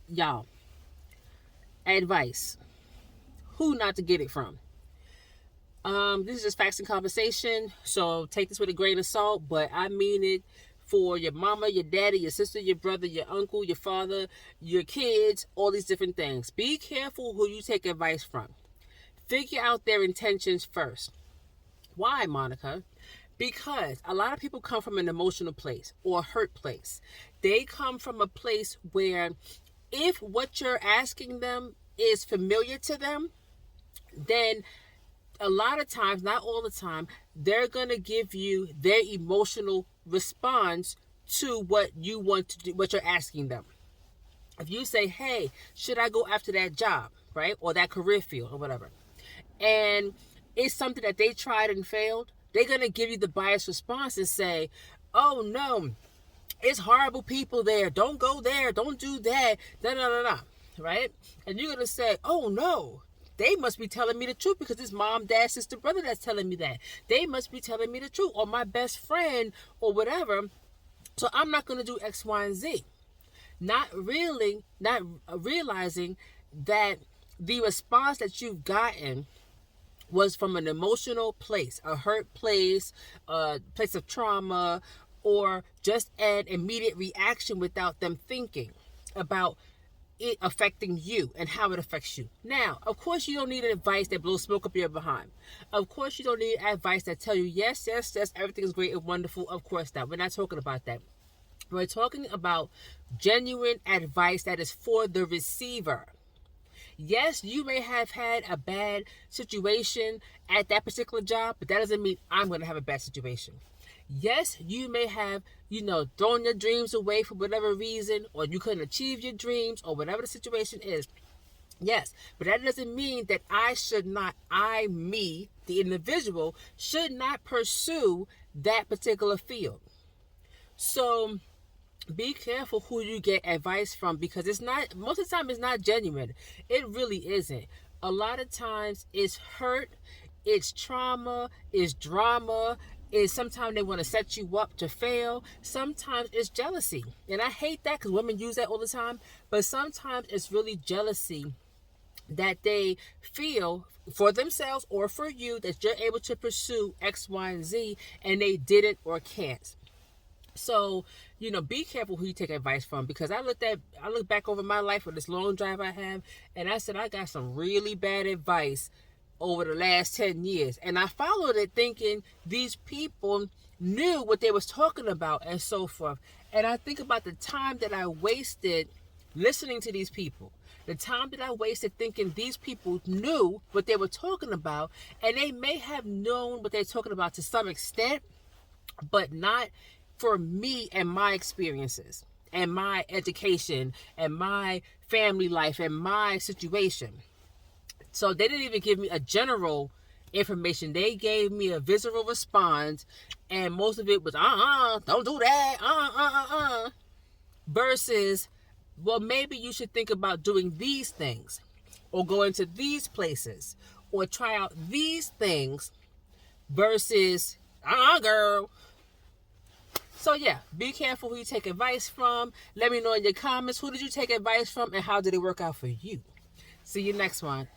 Y'all, advice. Who not to get it from? This is just facts and conversation, so take this with a grain of salt, but I mean it for your mama, your daddy, your sister, your brother, your uncle, your father, your kids, all these different things. Be careful who you take advice from. Figure out their intentions first. Why, Monica? Because a lot of people come from an emotional place or a hurt place. They come from a place where if what you're asking them is familiar to them, then a lot of times, not all the time, they're going to give you their emotional response to what you want to do, what you're asking them. If you say, hey, should I go after that job, right? Or that career field or whatever. And it's something that they tried and failed, they're going to give you the biased response and say, oh no, it's horrible people there. Don't go there. Don't do that. Da, da, da, da. Right? And you're going to say, oh no, they must be telling me the truth because it's mom, dad, sister, brother that's telling me that. They must be telling me the truth, or my best friend or whatever. So I'm not going to do X, Y, and Z. Not realizing that the response that you've gotten was from an emotional place, a hurt place, a place of trauma, or just an immediate reaction without them thinking about it affecting you and how it affects you. Now, of course, you don't need advice that blows smoke up your behind. Of course, you don't need advice that tell you, yes, yes, yes, everything is great and wonderful. Of course not. We're not talking about that. We're talking about genuine advice that is for the receiver. Yes, you may have had a bad situation at that particular job, but that doesn't mean I'm going to have a bad situation. Yes, you may have, thrown your dreams away for whatever reason, or you couldn't achieve your dreams, or whatever the situation is. Yes, but that doesn't mean that me, the individual, should not pursue that particular field. So be careful who you get advice from, because most of the time it's not genuine. It really isn't. A lot of times it's hurt, it's trauma, it's drama, is sometimes they want to set you up to fail. Sometimes it's jealousy. And I hate that because women use that all the time. But sometimes it's really jealousy that they feel for themselves or for you that you're able to pursue X, Y, and Z and they didn't or can't. So, be careful who you take advice from, because I look back over my life with this long drive I have, and I said I got some really bad advice over the last 10 years. And I followed it thinking these people knew what they was talking about and so forth. And I think about the time that I wasted listening to these people. The time that I wasted thinking these people knew what they were talking about, and they may have known what they're talking about to some extent, but not for me and my experiences and my education and my family life and my situation. So they didn't even give me a general information. They gave me a visceral response, and most of it was, don't do that, versus, well, maybe you should think about doing these things, or going to these places, or try out these things, versus, girl. So yeah, be careful who you take advice from. Let me know in your comments, who did you take advice from and how did it work out for you? See you next one.